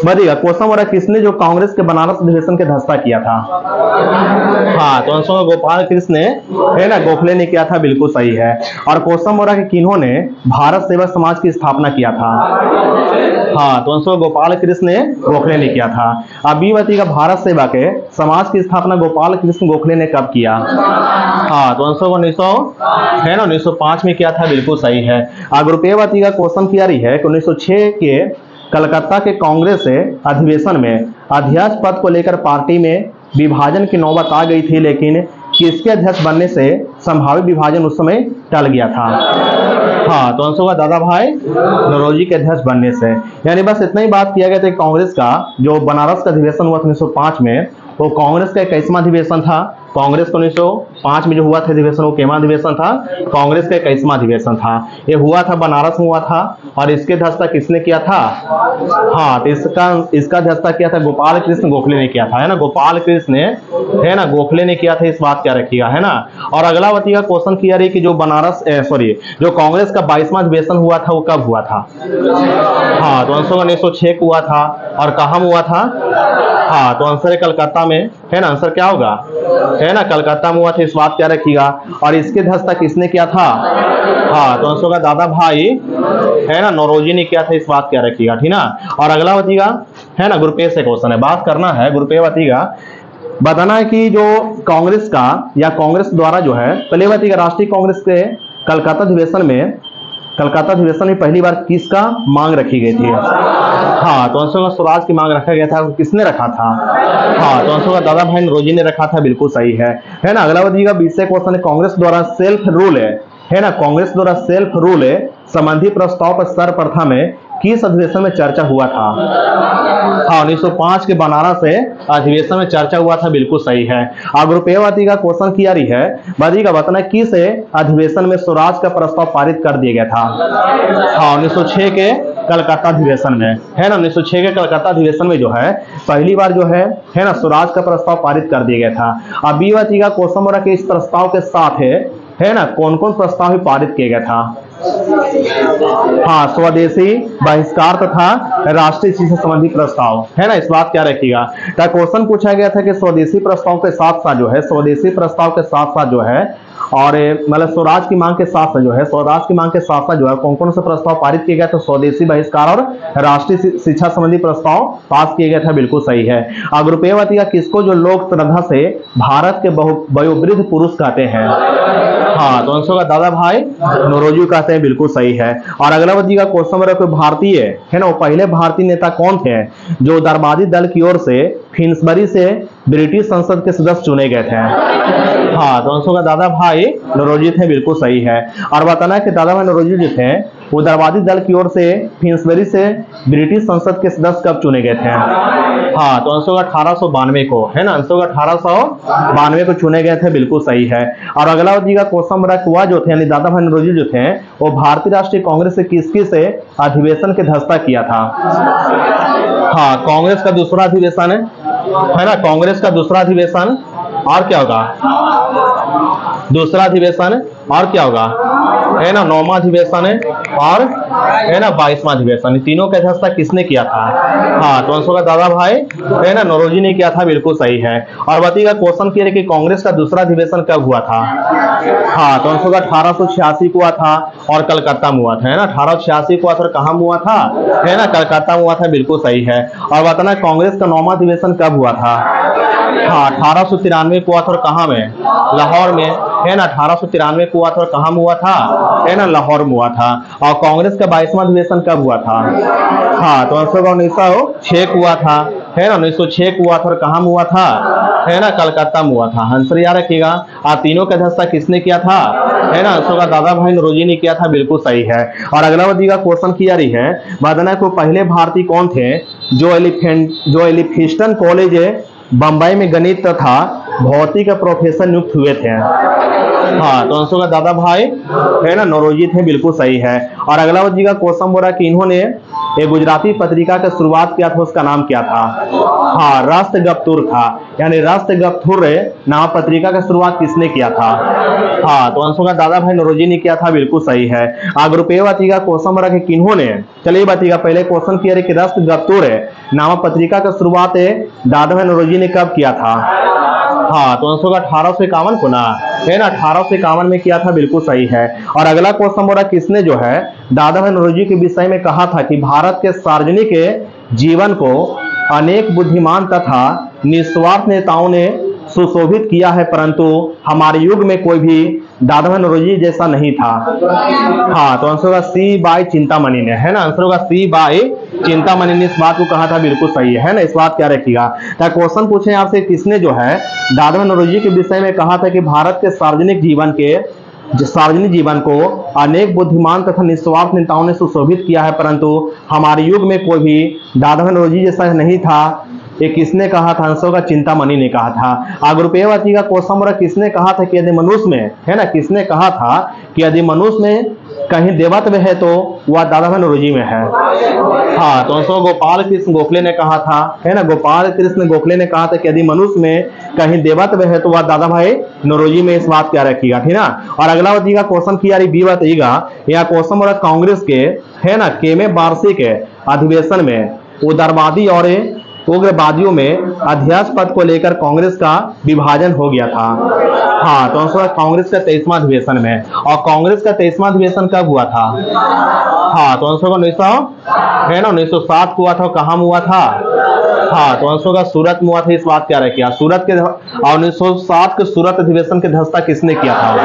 बताइएगा क्वेश्चन हो रहा है, किसने जो कांग्रेस के बनारस अधिवेशन के धस्ता किया था? हाँ, तो आंसर गोपाल कृष्ण ने, है ना, गोखले ने किया था, बिल्कुल सही है। और क्वेश्चन हो रहा है कि किन्होंने भारत सेवा समाज की स्थापना किया था? हाँ, तो आंसर गोपाल कृष्ण ने, गोखले ने किया था। अब बी बताइएगा भारत सेवा के समाज की स्थापना गोपाल कृष्ण गोखले ने कब किया? हाँ, तो आंसर 1905 में किया था, बिल्कुल सही है। ग्रुप ए बताइएगा क्वेश्चन किया रही है कि 1906 के कलकत्ता के कांग्रेस अधिवेशन में अध्यक्ष पद को लेकर पार्टी में विभाजन की नौबत आ गई थी, लेकिन किसके अध्यक्ष बनने से संभावित विभाजन उस समय टल गया था? हाँ, तो आंसर होगा दादा भाई नौरोजी के अध्यक्ष बनने से। यानी बस इतना ही बात किया गया था। कांग्रेस का जो बनारस का अधिवेशन हुआ था 1905 में, वो कांग्रेस का 21वां अधिवेशन था। कांग्रेस को 1905 में जो हुआ था अधिवेशन, वो केमा अधिवेशन था? कांग्रेस का 21वां अधिवेशन था। ये हुआ था बनारस में हुआ था। और इसके अध्यक्षता किसने किया था? हाँ, तो इसका अध्यक्षता किया था गोपाल कृष्ण गोखले ने किया था, है ना, गोपाल कृष्ण ने, है ना, गोखले ने किया था। इस बात क्या रखिएगा, है ना। और अगला बताइएगा क्वेश्चन किया रही कि जो जो कांग्रेस का 22वां अधिवेशन हुआ था वो कब हुआ था? हाँ, तो आंसर 1906 को हुआ था। और कहाँ हुआ था? हाँ, तो आंसर है कलकत्ता में, है ना। आंसर क्या होगा? है ना, कलकत्ता में हुआ था। इस बात क्या रखिएगा। और इसके अध्यक्षता किसने किया था? हाँ, तो आंसर होगा दादा भाई, है ना, नौरोजी ने किया था। इस बात क्या रखिएगा, ठीक ना। और अगला बताइएगा, है ना, ग्रुप ए से क्वेश्चन है, बात करना है। ग्रुप ए बताइएगा, बताना है कि जो कांग्रेस का या कांग्रेस द्वारा जो है, पहले बताइएगा राष्ट्रीय कांग्रेस के कलकत्ता अधिवेशन में पहली बार किसका मांग रखी गई थी? हाँ, तो आंसर होगा स्वराज की मांग रखा गया था। किसने रखा था? हाँ, तो आंसर होगा दादा भाई नौरोजी ने रखा था, बिल्कुल सही है ना। अगला बताइएगा 20 क्वेश्चन है, कांग्रेस द्वारा सेल्फ रूल है ना, कांग्रेस द्वारा सेल्फ रूल संबंधी प्रस्ताव पर सर्वप्रथम किस अधिवेशन में चर्चा हुआ था? हाँ, 1905 के बनारस अधिवेशन में चर्चा हुआ था, बिल्कुल सही है। ग्रुप ए का क्वेश्चन किया रही है, बताइएगा बताना किस अधिवेशन में स्वराज का प्रस्ताव पारित कर दिया गया था? हाँ, 1906 के कलकत्ता अधिवेशन में, है ना। 1906 के कलकत्ता अधिवेशन में जो है पहली बार जो है ना, स्वराज का प्रस्ताव पारित कर दिया गया था। अब बी का क्वेश्चन हो रहा है कि इस प्रस्ताव के साथ है ना, कौन कौन प्रस्ताव पारित किया गया था? हाँ, स्वदेशी बहिष्कार तथा राष्ट्रीय शिक्षा संबंधी प्रस्ताव, है ना। इस बात क्या रखिएगा। क्वेश्चन पूछा गया था कि स्वदेशी प्रस्ताव के साथ साथ जो है, स्वदेशी प्रस्ताव के साथ साथ जो है, और मतलब स्वराज की मांग के साथ साथ जो है, स्वराज की मांग के साथ साथ जो है कौन कौन से प्रस्ताव पारित किए गए? तो स्वदेशी बहिष्कार और राष्ट्रीय शिक्षा संबंधी प्रस्ताव पास किए गए थे, बिल्कुल सही है। ग्रुप ए बताइएगा किसको जो लोक श्रद्धा से भारत के वयोवृद्ध पुरुष कहते हैं? हाँ, तो आंसर होगा दादा भाई नौरोजी कहते हैं, बिल्कुल सही है। और अगला बताइएगा क्वेश्चन मेरा, कोई भारतीय है ना, वो पहले भारतीय नेता कौन थे जो दरबारी दल की ओर से फिन्सबरी से ब्रिटिश संसद के सदस्य चुने गए थे? हाँ, तो आंसर होगा दादा भाई नौरोजी थे, बिल्कुल सही है। और बताना है कि दादा भाई नौरोजी जो थे वो दरबारी दल की ओर से फिन्सबरी से ब्रिटिश संसद के सदस्य कब चुने गए थे? हाँ, तो आंसर होगा 1892 को, है ना। आंसर होगा 1892 को चुने गए थे, बिल्कुल सही है। और अगला बताइएगा क्वेश्चन मेरा, हुआ जो थे यानी दादा भाई नौरोजी जो थे वो भारतीय राष्ट्रीय कांग्रेस से किस अधिवेशन के धस्ता किया था? हाँ, कांग्रेस का दूसरा अधिवेशन है ना, कांग्रेस का दूसरा अधिवेशन। और क्या होगा? दूसरा अधिवेशन। और क्या होगा? है ना, 9वां अधिवेशन और है ना 22वां अधिवेशन। तीनों का अध्यक्षता किसने किया था? हाँ, तो आंसर होगा दादा भाई, है ना, नौरोजी ने किया था, बिल्कुल सही है। और बताइएगा क्वेश्चन किया कि कांग्रेस का दूसरा अधिवेशन कब हुआ था? हाँ, तो आंसर होगा 1886 को हुआ था और कलकत्ता में हुआ था, है ना। 1886 को हुआ था और कहाँ हुआ था? है ना, कलकत्ता में हुआ था, बिल्कुल सही है। और बताना कांग्रेस का 9वां अधिवेशन कब हुआ था? हाँ, 1893 को हुआ था और कहाँ में? लाहौर में, है ना। 1893 को हुआ था और कहाँ में हुआ था? है ना, लाहौर में हुआ था। और कांग्रेस का 22वां अधिवेशन कब हुआ था? हाँ, तो आंसर 1906 को हुआ था, है ना। 1906 को हुआ था और कहाँ में हुआ था? है ना, कलकत्ता में हुआ था। आंसर याद रखिएगा। तीनों का अध्यक्षता किसने किया था? है ना, आंसर होगा दादा भाई नौरोजी ने किया था, बिल्कुल सही है। और अगला बताइएगा क्वेश्चन किया रही है, बताना को पहले भारतीय कौन थे जो एलिफिस्टन कॉलेज बंबई में गणित तथा भौतिक का प्रोफेसर नियुक्त हुए थे? हाँ, तो अंशों का दादा भाई है ना नौरोजी थे, बिल्कुल सही है। और अगला बचिएगा क्वेश्चन बोला कि इन्होंने एक गुजराती पत्रिका का शुरुआत किया था, उसका नाम क्या था? हाँ, राष्ट्र गप्तुर था, यानी राष्ट्र गप्तुर नाम पत्रिका का शुरुआत किसने किया था? हाँ, तो अंशों का दादा भाई नौरोजी ने किया था, बिल्कुल सही है। ग्रुप ए बतिएगा क्वेश्चन बोला कि किन्होंने, चलिए बतिएगा पहले क्वेश्चन किया कि राष्ट्र गप्तुर नाम पत्रिका का शुरुआत दादा भाई नौरोजी ने कब किया था? हाँ, तो अंशों का 1851 को ना, है ना, 1851 में किया था, बिल्कुल सही है। और अगला क्वेश्चन बोला किसने जो है दादा भाई नौरोजी के विषय में कहा था कि भारत के सार्वजनिक जीवन को अनेक बुद्धिमान तथा निस्वार्थ नेताओं ने सुशोभित किया है, परंतु हमारे युग में कोई भी दादा भाई नौरोजी जैसा नहीं था। हाँ, तो आंसर होगा सी बाई चिंतामणि ने, है ना, आंसर होगा सी बाई चिंतामणि ने इस बात को कहा था, बिल्कुल सही है ना। इस बात क्या रखिएगा, क्वेश्चन पूछे आपसे किसने जो है दादा भाई नौरोजी के विषय में कहा था कि भारत के सार्वजनिक जीवन को अनेक बुद्धिमान तथा निस्वार्थ नेताओं ने सुशोभित किया है, परंतु हमारे युग में कोई भी दादा भाई नौरोजी जैसा नहीं था। ये किसने कहा था? आंसर का चिंतामणि ने कहा था। ग्रुप ए वाची का क्वेश्चन बोला किसने कहा था कि यदि मनुष्य में, है ना, किसने कहा था कि यदि मनुष्य में कहीं देवत्व है तो वह दादा भाई नौरोजी में है? हाँ, तो आंसर गोपाल कृष्ण गोखले ने कहा था, है ना, गोपाल कृष्ण गोखले ने कहा था कि यदि मनुष्य में कहीं देवत्व है तो वह दादा भाई नौरोजी में। इस बात क्या रखिएगा, ठीक ना। और अगला बताइएगा क्वेश्चन की यारी बी बताइएगा, यह क्वेश्चन बोला कांग्रेस के, है ना, केमे वार्षिक अधिवेशन में उदारवादी और उग्रवादियों में अध्यक्ष पद को लेकर कांग्रेस का विभाजन हो गया था। हाँ, तो आंसर कांग्रेस का 23वां अधिवेशन में। और कांग्रेस का 23वां अधिवेशन कब हुआ था? हाँ, तो आंसर 1960 को हुआ था। कहाँ हुआ था? हाँ, तो आंसर का सूरत में हुआ था। इस बात क्या रखिए, सूरत के 1960 के सूरत अधिवेशन के अध्यक्षता किसने किया था?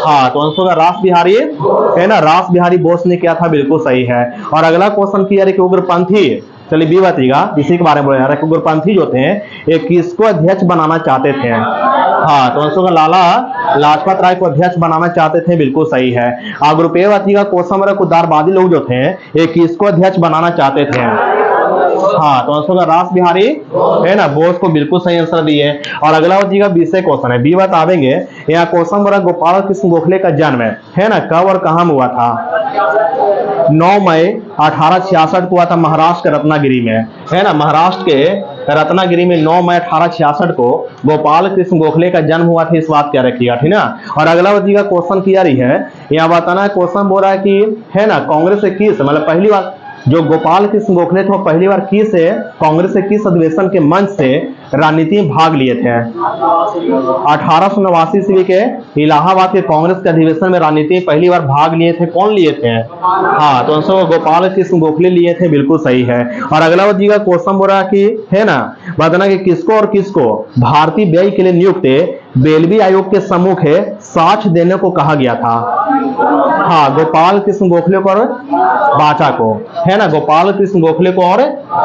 हाँ, तो आंसर का रास बिहारी, है ना, रास बिहारी बोस ने किया था, बिल्कुल सही है। और अगला क्वेश्चन की यार उग्रपंथी, चलिए बी बताइएगा, इसी के बारे में बोला जा रहा है कि उग्रपंथी जो थे ये किसको अध्यक्ष बनाना चाहते थे? हाँ, तो आंसर का लाला लाजपत राय को अध्यक्ष बनाना चाहते थे, बिल्कुल सही है। ग्रुप ए बताइएगा क्वेश्चन मेरा उदारवादी लोग जो थे ये किसको अध्यक्ष बनाना चाहते थे? हाँ, तो आंसर का रास बिहारी, है ना, बोस को, बिल्कुल सही आंसर दिए। और अगला बच्चीगा विषय क्वेश्चन है, बी बतावेंगे। यहाँ क्वेश्चन बोला गोपाल कृष्ण गोखले का जन्म है ना, कब और कहाँ हुआ था? 9 मई 1866 को हुआ था, महाराष्ट्र के रत्नागिरी में, है ना, महाराष्ट्र के रत्नागिरी में 9 मई 1866 को गोपाल कृष्ण गोखले का जन्म हुआ था। इस बात क्या रखिएगा, ठीक ना। और अगला बच्चीगा क्वेश्चन की यारी है, यहाँ बताना है, क्वेश्चन बोल रहा है कि, है ना, कांग्रेस से किस, मतलब पहली बार जो गोपाल कृष्ण गोखले थे वो पहली बार किस कांग्रेस से किस अधिवेशन के मंच से राजनीति में भाग लिए थे? 1889 ईस्वी के इलाहाबाद के कांग्रेस के अधिवेशन में राजनीति में पहली बार भाग लिए थे। कौन लिए थे? हाँ, तो आंसर गोपाल कृष्ण गोखले लिए थे, बिल्कुल सही है। और अगला बच्चीगा क्वेश्चन बोल रहा है कि, है ना, बताना कि किसको और किसको भारतीय व्यय के लिए नियुक्त बेलवी आयोग के सम्मुख साक्ष्य देने को कहा गया था? हाँ, गोपाल कृष्ण गोखले को और बाचा को, है ना, गोपाल कृष्ण गोखले को और,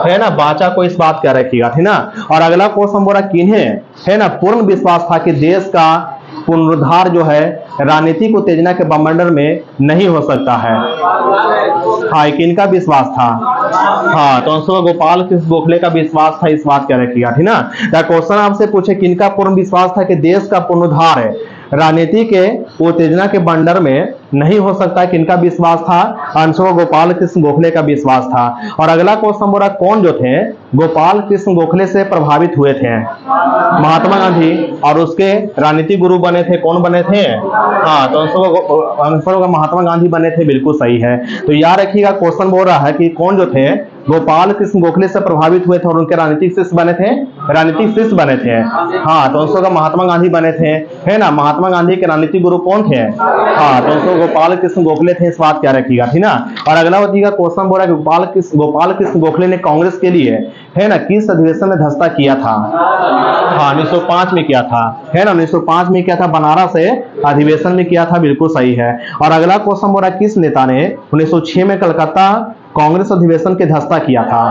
है ना, बाचा को। इस बात क्या रखिएगा, ठीक ना। और अगला क्वेश्चन बोला किन्हें, है ना, पूर्ण विश्वास था कि देश का पुनरुद्धार जो है राजनीतिक उत्तेजना के बमंडल में नहीं हो सकता है? हाँ, किनका विश्वास था? हाँ, तो आंसर गोपाल कृष्ण गोखले का विश्वास था। इस बात क्या रखिएगा, ठीक ना। क्वेश्चन आपसे पूछे किनका पूर्ण विश्वास था कि देश का पुनरुद्धार है राजनीति के उत्तेजना के बंडर में नहीं हो सकता, किनका विश्वास था? आंसर गोपाल कृष्ण गोखले का विश्वास था। और अगला क्वेश्चन बोला कौन जो थे गोपाल कृष्ण गोखले से प्रभावित हुए थे? महात्मा गांधी, और उसके राजनीतिक गुरु बने थे, कौन बने थे? हाँ, तो आंसर महात्मा गांधी बने थे, बिल्कुल सही है। तो याद रखिएगा क्वेश्चन बोल रहा है कि कौन जो थे गोपाल कृष्ण गोखले से प्रभावित हुए थे और उनके राजनीतिक शिष्य बने थे, राजनीतिक शिष्य बने थे। हाँ, तो आंसर महात्मा गांधी बने थे, है ना। महात्मा गांधी के राजनीतिक गुरु कौन थे? हाँ, तो आंसर गोपाल कृष्ण गोखले थे। इस बात क्या रखिएगा, ठीक ना। और अगला बच्चीगा क्वेश्चन बोल रहा है गोपाल कृष्ण गोखले ने कांग्रेस के लिए, है ना, किस अधिवेशन में धस्ता किया था? हाँ, 1905 में किया था, है ना, 1905 में किया था, बनारस से अधिवेशन में किया था, बिल्कुल सही है। और अगला क्वेश्चन बोल रहा है किस नेता ने 1906 में कलकत्ता कांग्रेस अधिवेशन के धस्ता किया था?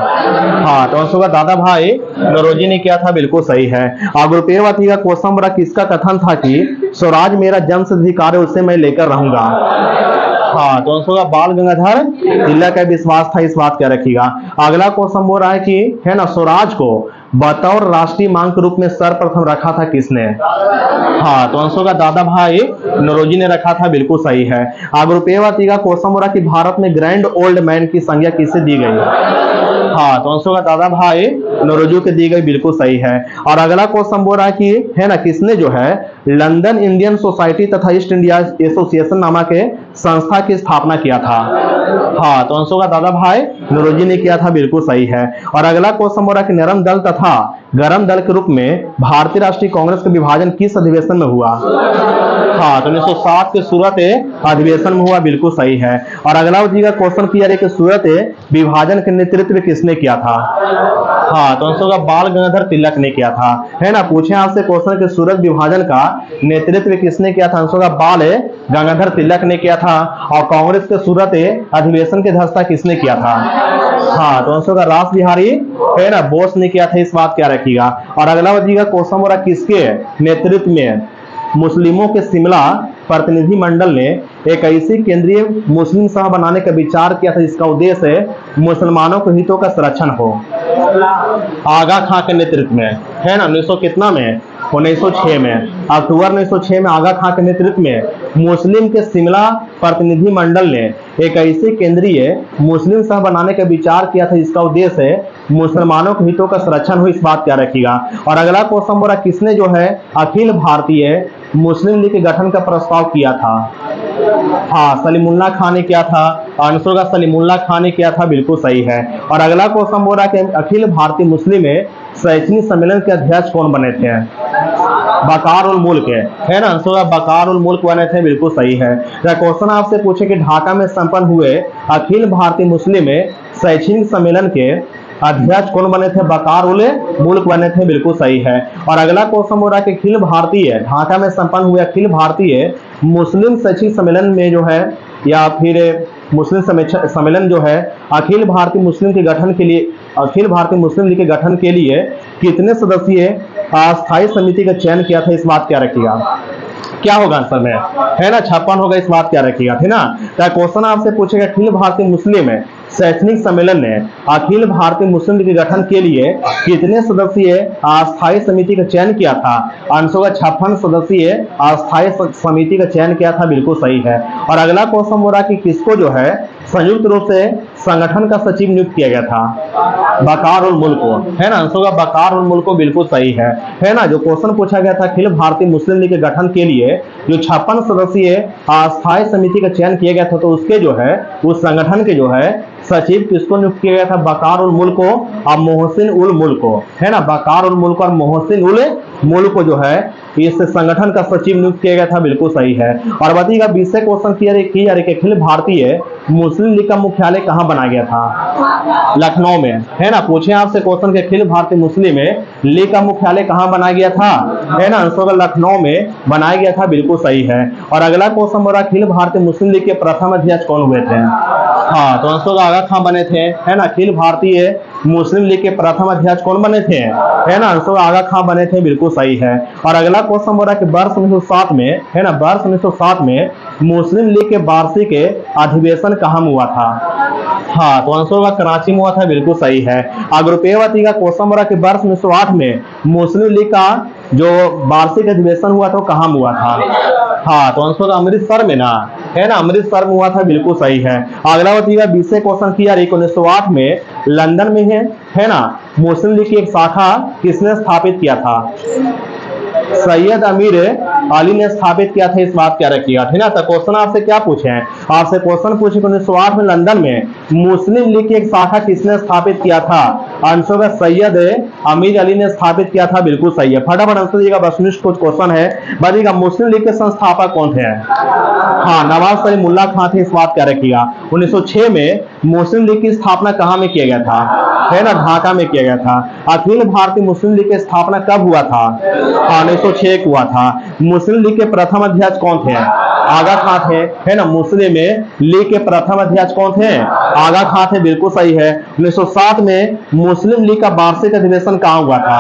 हाँ, तो आंसर दादा भाई नौरोजी ने किया था, बिल्कुल सही है। ग्रुप ए का क्वेश्चन बड़ा किसका कथन था कि स्वराज मेरा जन्मसिद्ध अधिकार है, उससे मैं लेकर रहूंगा? हाँ, तो आंसर बाल गंगाधर तिलक का विश्वास था। इस बात क्या रखिएगा। अगला क्वेश्चन बोल रहा है कि, है ना, स्वराज को बतौर राष्ट्रीय मांग के रूप में सर्वप्रथम रखा था किसने? हाँ, तो आंसर होगा दादा भाई नौरोजी ने रखा था, बिल्कुल सही है। आग्रुपेवातिगा क्वेश्चन हो रहा कि भारत में ग्रैंड ओल्ड मैन की संज्ञा किससे दी गई? हाँ, तो आंसर होगा दादा भाई नौरोजी के दी गई, बिल्कुल सही है। और अगला क्वेश्चन बोल रहा है कि है ना, किसने जो है लंदन इंडियन सोसाइटी तथा ईस्ट इंडिया एसोसिएशन नामक के संस्था की स्थापना किया था? हाँ, तो आंसर होगा दादा भाई नौरोजी ने किया था, बिल्कुल सही है। और अगला क्वेश्चन बोल रहा है कि नरम दल तथा गरम दल के रूप में भारतीय राष्ट्रीय कांग्रेस का विभाजन किस अधिवेशन में हुआ? हाँ, तो 1960 के सूरत अधिवेशन में हुआ, बिल्कुल सही है। और अगला का क्वेश्चन किया है कि सूरत विभाजन के नेतृत्व किसने किया था? हाँ, तो आंसर होगा बाल गंगाधर तिलक ने किया था, है ना। पूछे आपसे क्वेश्चन के सूरत विभाजन का नेतृत्व किसने किया था? आंसर होगा बाल गंगाधर तिलक ने किया था। और कांग्रेस के सूरत अधिवेशन की अध्यक्षता किसने किया था? हाँ, तो आंसर होगा रास बिहारी, है ना, बोस ने किया था, इस बात क्या रखिएगा। और अगला का क्वेश्चन हो रहा किसके नेतृत्व में मुस्लिमों के शिमला प्रतिनिधि मंडल ने एक ऐसी केंद्रीय मुस्लिम सभा बनाने का विचार किया था जिसका उद्देश्य मुसलमानों के हितों का संरक्षण हो? आगा खां के नेतृत्व में, है ना। 1900 कितना में? 1906 में, अक्टूबर 1906 में आगा खां के नेतृत्व में मुस्लिम के शिमला प्रतिनिधि मंडल ने एक ऐसी केंद्रीय मुस्लिम सभा बनाने का विचार किया था जिसका उद्देश्य मुसलमानों के हितों का संरक्षण हो, इस बात क्या रखिएगा। और अगला क्वेश्चन बोला किसने जो है अखिल भारतीय मुस्लिम लीग के गठन का प्रस्ताव किया था? हाँ, सलीमुल्लाह खान ने किया था। आंसर होगा सलीमुल्लाह खान ने किया था, बिल्कुल सही है। और अगला क्वेश्चन बोल रहा है कि अखिल भारतीय मुस्लिम शैक्षणिक सम्मेलन के अध्यक्ष कौन बने थे? बकार उल मुल्क है ना, आंसर होगा बकार उल मुल्क बने थे, बिल्कुल सही है। क्वेश्चन आपसे पूछे कि ढाका में संपन्न हुए अखिल भारतीय मुस्लिम शैक्षणिक सम्मेलन के अध्यक्ष कौन बने थे? बकार उल मुल्क बने थे, बिल्कुल सही है। और अगला क्वेश्चन हो रहा है कि अखिल भारतीय ढाका में संपन्न हुए अखिल भारतीय मुस्लिम शैक्षिक सम्मेलन में जो है या फिर मुस्लिम सम्मेलन जो है अखिल भारतीय मुस्लिम के गठन के लिए, अखिल भारतीय मुस्लिम लीग के गठन के लिए कितने सदस्यीय अस्थायी समिति का चयन किया था, इस बात क्या रखिएगा। क्या होगा आंसर में, है ना, 56 होगा, इस बात क्या रखिएगा, है ना। तो क्वेश्चन आपसे पूछेगा अखिल भारतीय मुस्लिम शैक्षणिक सम्मेलन ने अखिल भारतीय मुस्लिम लीग के गठन के लिए कितने सदस्यीय अस्थायी समिति का चयन किया था? आंसर होगा 56 सदस्यीय अस्थायी समिति का चयन किया था, बिल्कुल सही है। और अगला क्वेश्चन हो रहा कि किसको जो है संयुक्त रूप से संगठन का सचिव नियुक्त किया गया था? बकार उल मुल्क को, है ना, आंसर होगा बकार उल मुल्क को, बिल्कुल सही है ना। जो क्वेश्चन पूछा गया था अखिल भारतीय मुस्लिम लीग के गठन के लिए जो 56 सदस्यीय अस्थायी समिति का चयन किया गया था, तो उसके जो है उस संगठन के जो है सचिव किसको नियुक्त किया गया था? बकार उल मुल्क को और मोहसिन उल मुल्क को, है ना। बकार उल मुल्क और मोहसिन उल मुल्क को जो है इस संगठन का सचिव नियुक्त किया गया था, बिल्कुल सही है। और बताइएगा 20 क्वेश्चन किया अखिल भारतीय मुस्लिम लीग का मुख्यालय कहां बनाया गया था? लखनऊ में, है ना। पूछे आपसे क्वेश्चन के अखिल भारतीय मुस्लिम लीग का मुख्यालय कहां बनाया गया था? है ना, आंसर लखनऊ में बनाया गया था, बिल्कुल सही है। और अगला क्वेश्चन बोला अखिल भारतीय मुस्लिम लीग के प्रथम अध्यक्ष कौन हुए थे? हाँ, तो आंसर आगा खां बने थे, है ना। अखिल भारतीय मुस्लिम लीग के प्रथम अध्यक्ष कौन बने थे? है ना, आंसर आगा खां बने थे, बिल्कुल सही है। और अगला क्वेश्चन बोला कि वर्ष 1907 में, है ना, वर्ष 1907 में मुस्लिम लीग के वार्षिक अधिवेशन कहां हुआ था? हाँ, तो आंसर होगा कराची में हुआ था, बिल्कुल सही है। अग्रुपेवती का क्वेश्चन बोला कि वर्ष 1908 में मुस्लिम लीग का जो वार्षिक अधिवेशन हुआ था कहां हुआ था? हाँ, तो आंसर अमृतसर में ना, है ना, अमृतसर में हुआ था, बिल्कुल सही है। अगला बताइएगा 20 क्वेश्चन किया 1908 में लंदन में है ना, मुस्लिम लीग की एक शाखा किसने स्थापित किया था? सैयद अमीर अली ने स्थापित किया था, इस बात क्या रखिएगा, है ना। तो क्वेश्चन आपसे क्या पूछे हैं? आपसे क्वेश्चन पूछे 1908 में लंदन में मुस्लिम लीग की एक शाखा किसने स्थापित किया था? आंसर होगा सैयद अमीर अली ने स्थापित किया था, बिल्कुल सही है। फटाफट आंसर दीजिएगा, बस कुछ क्वेश्चन है। बताइएगा मुस्लिम लीग के संस्थापक कौन थे? हाँ, नवाब सलीमुल्लाह खान थे, इस बात क्या रखिएगा। 1906 में मुस्लिम लीग की स्थापना कहां में किया गया था? है ना, ढाका में किया गया था। अखिल भारतीय मुस्लिम लीग की स्थापना कब हुआ था? 1906 हुआ था। मुस्लिम लीग के प्रथम अध्यक्ष कौन थे? आगा खां थे, है ना। मुस्लिम लीग के प्रथम अध्यक्ष कौन थे? आगा खां थे, बिल्कुल सही है। 1907 में मुस्लिम लीग का वार्षिक अधिवेशन कहां हुआ था?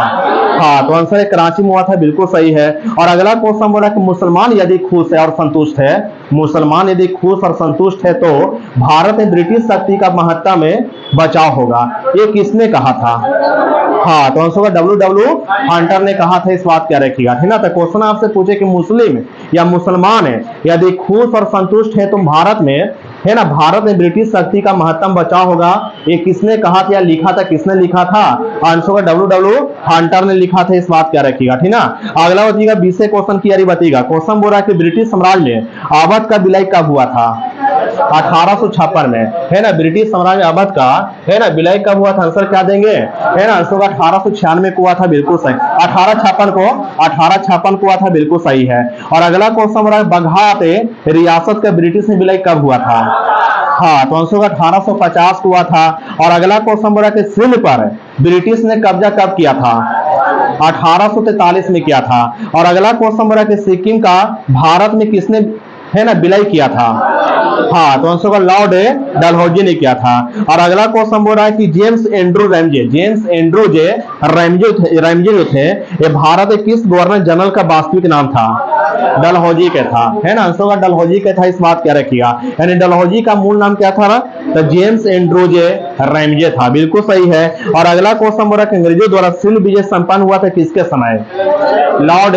हाँ, तो आंसर है कराची में हुआ था, बिल्कुल सही है। और अगला क्वेश्चन बोला कि मुसलमान यदि खुश है और संतुष्ट है, मुसलमान यदि खुश और संतुष्ट है तो भारत में ब्रिटिश शक्ति का महत्ता में बचाव होगा, ये किसने कहा था? हाँ, तो आंसर होगा डब्ल्यू हंटर ने कहा था, इस बात क्या रखिएगा, ठीक ना। तो क्वेश्चन आपसे पूछे कि मुस्लिम या मुसलमान है यदि खुश और संतुष्ट है तुम भारत में, है ना, भारत में ब्रिटिश शक्ति का महत्तम बचाव होगा, ये किसने कहा था या लिखा था, किसने लिखा था? आंसर होगा डब्ल्यू हंटर ने लिखा था, इस बात क्या रखिएगा, ठीक ना। अगला बताइएगा 20 क्वेश्चन की यारी बताइएगा। क्वेश्चन बोल रहा है कि ब्रिटिश साम्राज्य में अवध का विलय कब हुआ था? 1856 में, है ना। ब्रिटिश साम्राज्य अवध का, है ना, विलय कब हुआ था? आंसर क्या देंगे, है ना, आंसर 1896 को हुआ था, बिल्कुल सही। 1856 को हुआ था, बिल्कुल सही है। और अगला क्वेश्चन हो रहा है बघात रियासत का ब्रिटिश में विलय कब हुआ था? हाँ, तो आंसर 1850 को हुआ था। और अगला क्वेश्चन हो रहा है कि सिंध पर ब्रिटिश ने कब्जा कब किया था? 1843 में किया था। और अगला क्वेश्चन हो रहा है कि सिक्किम का भारत में किसने, है ना, विलय किया था? हाँ, तो आंसर होगा लॉर्ड डलहौजी ने किया था। और अगला क्वेश्चन बोल रहा है कि जेम्स एंड्रू रैमजे जो थे, ये भारत के किस गवर्नर जनरल का वास्तविक नाम था? डलहौजी का था, है ना, आंसर होगा डलहौजी का था, इस बात क्या रखिएगा। यानी डलहौजी का मूल नाम क्या था ना? तो जेम्स एंड्रू रैमजे था, बिल्कुल सही है। और अगला क्वेश्चन बोल रहा है कि अंग्रेजों द्वारा सिंध विजय संपन्न हुआ था किसके समय? लॉर्ड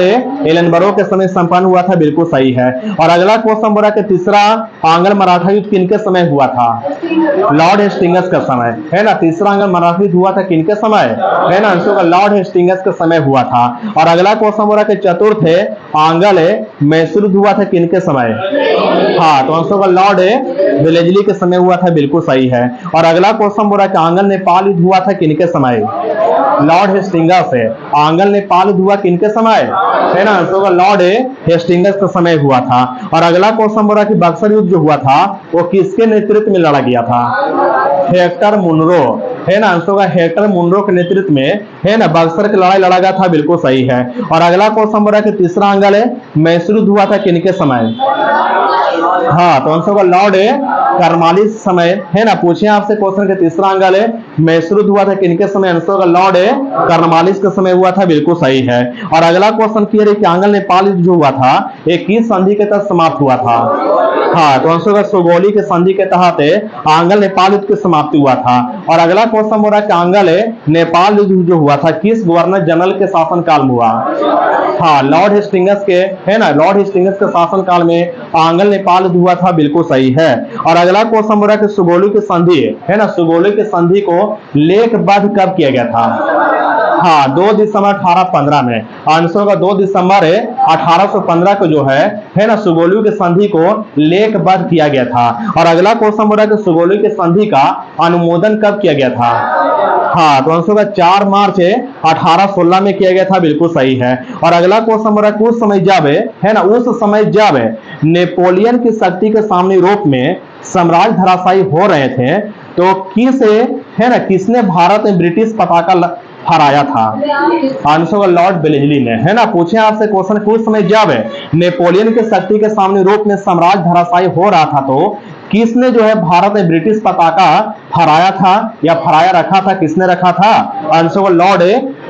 एलनबरो के समय संपन्न हुआ था, बिल्कुल सही है। और अगला क्वेश्चन बोल रहा है कि तीसरा आंग्ल मराठा युद्ध किनके समय हुआ था? लॉर्ड हेस्टिंग्स का समय, है ना। तीसरा आंग्ल मराठा युद्ध हुआ था किनके समय? है ना, आंसर होगा लॉर्ड हेस्टिंग्स के समय हुआ था। और अगला क्वेश्चन बोल रहा है कि चतुर्थ आंग्ल मैसूर युद्ध हुआ था किनके समय? हाँ, तो आंसर होगा लॉर्ड वेलेस्ली के समय हुआ था, बिल्कुल सही है। और अगला क्वेश्चन बोल रहा है कि आंग्ल नेपाल युद्ध हुआ था किनके समय? लॉर्ड हेस्टिंग्स से। आंग्ल नेपाल युद्ध हुआ किनके समय? है ना, आंसर होगा लॉर्ड हेस्टिंग्स के समय हुआ था। और अगला क्वेश्चन बोल रहा है कि बक्सर युद्ध जो हुआ था वो किसके नेतृत्व में लड़ा गया था? हेक्टर मुनरो, है ना, आंसर होगा हेक्टर मुनरो के नेतृत्व में, है ना, बक्सर की लड़ाई लड़ा गया था, बिल्कुल सही है। और अगला क्वेश्चन बोल रहा है कि तीसरा आंग्ल है मैसूर युद्ध हुआ था किनके समय? हाँ, तो आंसर होगा लॉर्ड कार्नवालिस समय, है ना। पूछे आपसे क्वेश्चन के तीसरा आंग्ल है मैसूर युद्ध हुआ था किनके समय? आंसर होगा लॉर्ड कार्नवालिस के समय हुआ था, बिल्कुल सही है। और अगला क्वेश्चन क्लियर है कि आंग्ल नेपाल युद्ध जो हुआ था ये किस संधि के तहत समाप्त हुआ था? हाँ, तो आंसर होगा सुगौली के संधि के तहत आंग्ल नेपाल युद्ध की समाप्ति हुआ था। और अगला क्वेश्चन हो रहा है कि आंग्ल नेपाल युद्ध जो हुआ था किस गवर्नर जनरल के शासनकाल में हुआ? हाँ, लॉर्ड हेस्टिंग्स के, है ना, लॉर्ड हेस्टिंग्स के शासनकाल में आंग्ल नेपाल युद्ध हुआ था, बिल्कुल सही है। और अगला क्वेश्चन हो रहा है कि सुगौली की संधि, है ना, सुगौली की संधि को लेखबद्ध कब किया गया था? हाँ, 2 दिसंबर 1815 में। आंसर होगा 2 दिसंबर 1815 को जो है ना, सुगौली की संधि को लेखबद्ध किया गया था। और अगला क्वेश्चन हो रहा है कि सुगौली की संधि का अनुमोदन कब किया गया था? हाँ, तो आंसर होगा 4 मार्च 1816 में किया गया था, बिल्कुल सही है। और अगला क्वेश्चन हो रहा है कि उस समय जब, है ना, उस समय जब नेपोलियन की शक्ति के सामने यूरोप में साम्राज्य धराशायी हो रहे थे तो है ना, किसने भारत में ब्रिटिश पताका हराया था? आंसर होगा लॉर्ड वेलेस्ली ने, है ना। पूछे आपसे क्वेश्चन कुछ समय जब नेपोलियन की शक्ति के सामने यूरोप में साम्राज्य धराशायी हो रहा था तो किसने जो है भारत में ब्रिटिश पताका फहराया था या फहराया रखा था? किसने रखा था? आंसर होगा लॉर्ड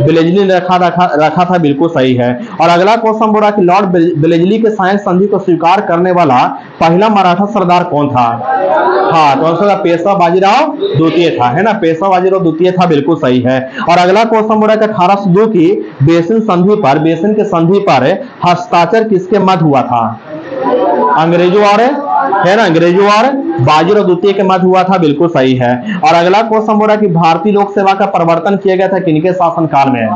वेलेस्ली ने रखा था, बिल्कुल सही है। और अगला क्वेश्चन बोल रहा है कि लॉर्ड वेलेस्ली के साइन संधि को स्वीकार करने वाला पहला मराठा सरदार कौन था? हाँ, तो आंसर होगा पेशवा बाजीराव द्वितीय था, है ना, पेशवा बाजीराव द्वितीय था, बिल्कुल सही है। और अगला क्वेश्चन बोल रहा है कि 1802 की बेसिन के संधि पर हस्ताक्षर किसके मध्य हुआ था? अंग्रेजों और, है ना, अंग्रेजों और बाजीराव द्वितीय के मध्य हुआ था, बिल्कुल सही है। और अगला क्वेश्चन बोल रहा है कि भारतीय लोक सेवा का प्रवर्तन किया गया था किनके शासनकाल में?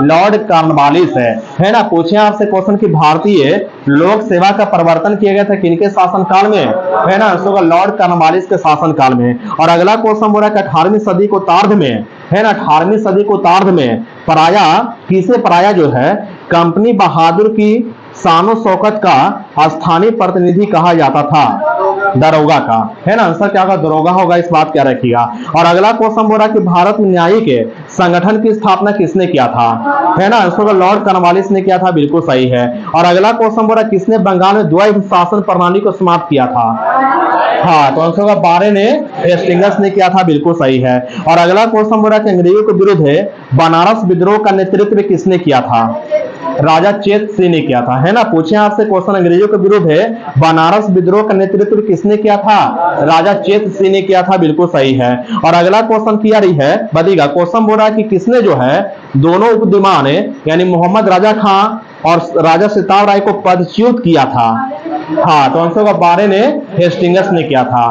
लॉर्ड कार्नवालिस है ना। पूछे आपसे क्वेश्चन कि भारतीय लोक सेवा का प्रवर्तन किया गया था किनके शासनकाल में? है ना, आंसर होगा लॉर्ड कार्नवालिस के शासनकाल में। और अगला क्वेश्चन बोल रहा है कि 18वीं सदी को तार्ध में, है ना, 18वीं सदी को तार्ध में पराया किसे पराया जो है कंपनी बहादुर की शानो शौकत का स्थानीय प्रतिनिधि कहा जाता था? दरोगा का, है ना, आंसर क्या होगा? दरोगा होगा, इस बात क्या रखिएगा। और अगला क्वेश्चन बोल रहा है कि भारत में न्यायिक संगठन की स्थापना किसने किया था? है ना, आंसर होगा लॉर्ड कार्नवालिस ने किया था, बिल्कुल सही है। और अगला क्वेश्चन बोल रहा है किसने बंगाल में द्वैध शासन प्रणाली को समाप्त किया था? हाँ, तो आंसर होगा बारे ने हेस्टिंग्स ने किया था, बिल्कुल सही है। और अगला क्वेश्चन बोल रहा है कि अंग्रेजों के विरुद्ध बनारस विद्रोह का नेतृत्व किसने किया था? राजा चेत सिंह ने किया था, है ना। पूछे आपसे क्वेश्चन, अंग्रेजों के विरुद्ध है बनारस विद्रोह का नेतृत्व किसने किया था? राजा चेत सिंह ने किया था, बिल्कुल सही है। और अगला क्वेश्चन किया रही है, बताइएगा। क्वेश्चन बोल रहा है कि किसने जो है दोनों उपदिमान यानी मोहम्मद राजा खां और राजा सिताब राय को पदच्युत किया था? हाँ, तो 1912 ने हेस्टिंग्स ने किया था,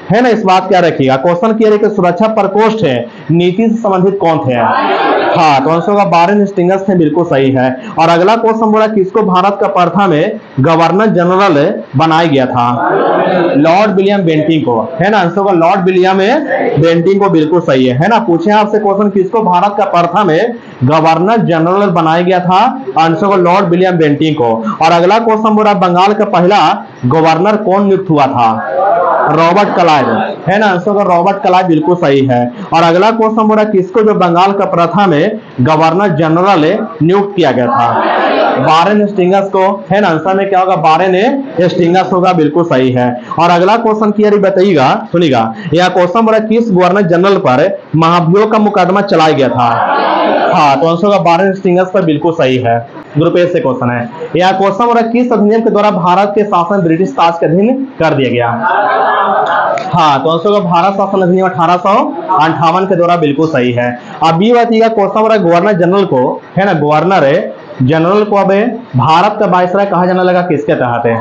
है ना। इस बात क्या रखिएगा। क्वेश्चन किया कि सुरक्षा प्रकोष्ठ है नीति से संबंधित कौन थे? हाँ, तो 1912 हेस्टिंग्स थे, बिल्कुल सही है। और अगला क्वेश्चन बोला किसको भारत का प्रथम गवर्नर जनरल बनाया गया था? लॉर्ड विलियम बेंटिंग को, है ना। आंसर होगा लॉर्ड विलियम बेंटिंग को, बिल्कुल सही है ना। पूछे आपसे क्वेश्चन किसको भारत का प्रथम गवर्नर जनरल बनाया गया था? आंसर होगा लॉर्ड विलियम बेंटिंग को। और अगला क्वेश्चन बोला बंगाल का पहला गवर्नर कौन नियुक्त हुआ था? रॉबर्ट क्लाइव, है ना। आंसर होगा रॉबर्ट क्लाइव, बिल्कुल सही है। और अगला क्वेश्चन बोला किसको जो बंगाल का प्रथम गवर्नर जनरल नियुक्त किया गया था? वारेन हेस्टिंग्स को, है ना। आंसर में क्या होगा? वारेन हेस्टिंग्स होगा, बिल्कुल सही है। और अगला क्वेश्चन किया बताइएगा, सुनिएगा। यह क्वेश्चन बोला किस गवर्नर जनरल पर महाभियोग का मुकदमा चलाया गया था? हाँ, तो आंसर होगा वारेन हेस्टिंग्स पर, बिल्कुल सही है। ग्रुप ए से क्वेश्चन है। यह क्वेश्चन बोला किस अधिनियम के द्वारा भारत के शासन ब्रिटिश ताज के अधीन कर दिया गया? हाँ, तो आंसर होगा भारत शासन अधिनियम 1858 के द्वारा, बिल्कुल सही है। अब ये बताइएगा क्वेश्चन बोला गवर्नर जनरल को, है ना, गवर्नर जनरल को अब भारत का वायसराय कहा जाने लगा, किसके तहत है?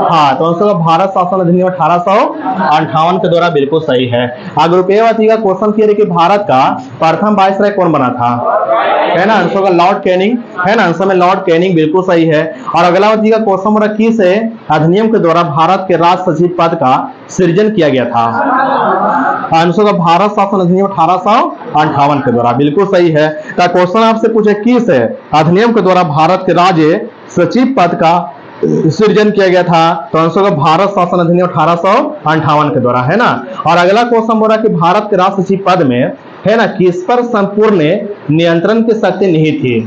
हाँ, तो आंसर होगा भारत शासन अधिनियम 1858 के द्वारा, बिल्कुल सही है। अगर रुपये बताइएगा क्वेश्चन किया कि भारत का प्रथम वायसराय कौन बना था? है ना। आंसर होगा लॉर्ड कैनिंग, है ना। आंसर में लॉर्ड कैनिंग, बिल्कुल सही है। और अगला बताइएगा क्वेश्चन बोला किस अधिनियम के द्वारा भारत के राज सचिव पद का सृजन किया गया था? आंसर होगा भारत शासन अधिनियम 1858 के द्वारा, बिल्कुल सही है। तो क्वेश्चन आपसे पूछे किस अधिनियम के द्वारा भारत के राज्य सचिव पद का सृजन किया गया था? तो आंसर होगा भारत शासन अधिनियम 1858 के द्वारा, है ना। और अगला क्वेश्चन बोला कि भारत के राष्ट्र सचिव पद में, है ना, किस पर संपूर्ण नियंत्रण की शक्ति निहित थी?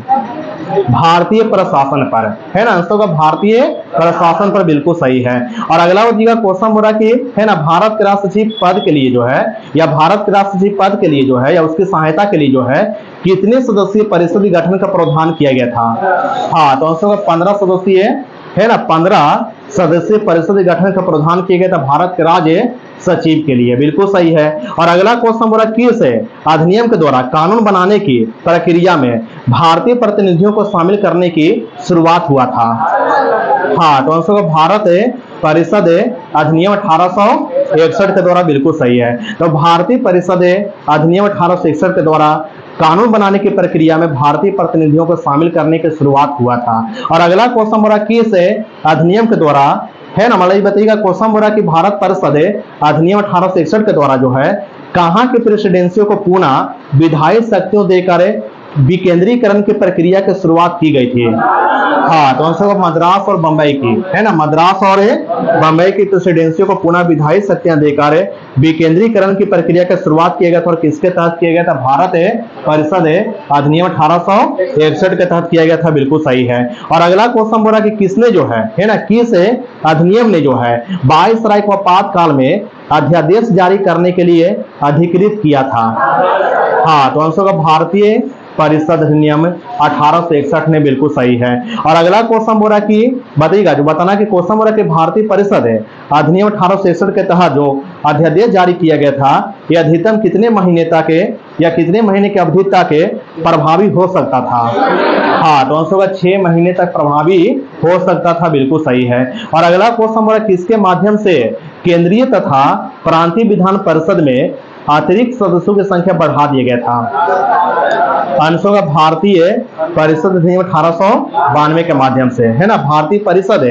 भारतीय प्रशासन पर, है ना। आंसर होगा भारतीय प्रशासन पर, बिल्कुल सही है। और अगला बताइएगा क्वेश्चन बोला कि, है ना, भारत के राष्ट्र सचिव पद के लिए जो है, या भारत के राष्ट्र सचिव पद के लिए जो है, या उसकी सहायता के लिए जो है कितने सदस्यीय परिषद गठन का प्रावधान किया गया था? हाँ, तो आंसर होगा 15 सदस्यीय, है ना, 15 सदस्यीय परिषद गठन का प्रावधान किया गया था भारत के राज्य सचिव के लिए, बिल्कुल सही है। और अगला क्वेश्चन बोला किस अधिनियम के द्वारा कानून बनाने की प्रक्रिया में भारतीय प्रतिनिधियों को शामिल करने की शुरुआत हुआ था? हाँ, तो आंसर होगा भारत परिषद अधिनियम 1861 के द्वारा, बिल्कुल सही है। तो भारतीय परिषद अधिनियम 1861 के द्वारा कानून बनाने की प्रक्रिया में भारतीय प्रतिनिधियों को शामिल करने की शुरुआत हुआ था। और अगला क्वेश्चन बोला किस अधिनियम के द्वारा, है ना, मतलब बताइएगा क्वेश्चन बोला कि भारत परिषद अधिनियम 1861 के द्वारा जो है कहाँ की प्रेसिडेंसियों को पुनः विधायी शक्तियों देकर विकेंद्रीकरण की प्रक्रिया की शुरुआत की गई थी? हाँ, तो आंसर मद्रास और बंबई की, है ना। मद्रास और बंबई की प्रेसिडेंसियों को पुनः विधायी शक्तियां देकर विकेंद्रीकरण की प्रक्रिया की शुरुआत किया गया था। और किसके तहत किया गया था? भारत परिषद अधिनियम 1861 के तहत किया गया था, बिल्कुल सही है। और अगला क्वेश्चन बोला कि किसने जो है ना, किस अधिनियम ने जो है वायसराय को आपातकाल में अध्यादेश जारी करने के लिए अधिकृत किया था? हाँ, तो आंसर होगा भारतीय परिषद अधिनियम 1861 ने, बिल्कुल सही है। और अगला क्वेश्चन बोला कि बताइएगा, जो बताना कि क्वेश्चन बोला कि भारतीय परिषद अधिनियम 1861 के तहत जो अध्यादेश जारी किया गया था यह अधिकतम कितने महीने तक या कितने महीने की अवधि तक प्रभावी हो सकता था? हाँ, तो आंसर होगा 6 महीने तक प्रभावी हो सकता था, बिल्कुल सही है। और अगला क्वेश्चन बोला किसके माध्यम से केंद्रीय तथा प्रांतीय विधान परिषद में अतिरिक्त सदस्यों की संख्या बढ़ा दिया गया था? आंसर होगा भारतीय परिषद अधिनियम 1892 के माध्यम से, है ना। भारतीय परिषद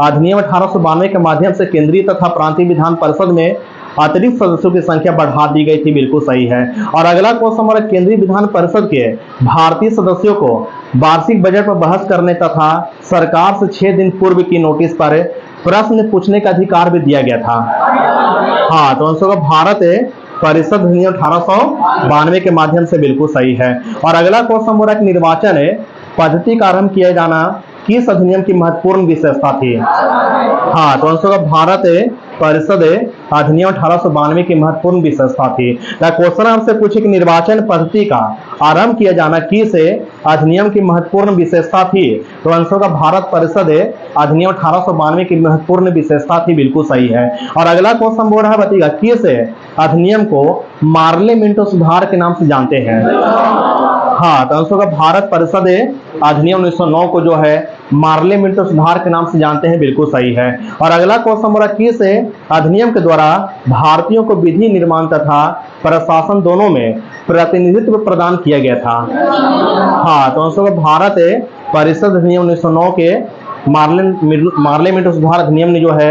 अधिनियम 1892 के माध्यम से केंद्रीय तथा प्रांतीय विधान परिषद में अतिरिक्त सदस्यों की संख्या बढ़ा दी गई थी, बिल्कुल सही है। और अगला क्वेश्चन हमारा केंद्रीय विधान परिषद के भारतीय सदस्यों को वार्षिक बजट पर बहस करने तथा सरकार से 6 दिन पूर्व की नोटिस पर प्रश्न पूछने का अधिकार भी दिया गया था? हाँ, तो आंसर होगा भारत परिषद अधिनियम 1892 के माध्यम से, बिल्कुल सही है। और अगला क्वेश्चन हो रहा है निर्वाचन पद्धति का आरंभ किया जाना किस अधिनियम की महत्वपूर्ण विशेषता थी? हाँ, तो आंसर होगा भारत परिषद अधिनियम 1892 की महत्वपूर्ण विशेषता थी। क्वेश्चन आपसे पूछे कि निर्वाचन पद्धति का आरंभ किया जाना किस अधिनियम की महत्वपूर्ण विशेषता थी, तो आंसर होगा भारत परिषद अधिनियम 1892 की महत्वपूर्ण विशेषता थी, बिल्कुल सही है। और अगला क्वेश्चन बोल रहा है, बताइएगा किस अधिनियम को मार्ले मिंटो सुधार के नाम से जानते हैं। हाँ, तो आंसर होगा भारत परिषद अधिनियम 1909 को जो है मार्ले मिंटो सुधार के नाम से जानते हैं, बिल्कुल सही है। और अगला क्वेश्चन बोला किस अधिनियम के द्वारा भारतीयों को विधि निर्माण तथा प्रशासन दोनों में प्रतिनिधित्व प्रदान किया गया था। हाँ, तो आंसर होगा भारत परिषद अधिनियम 1909 के मार्ले मिंटो सुधार अधिनियम ने जो है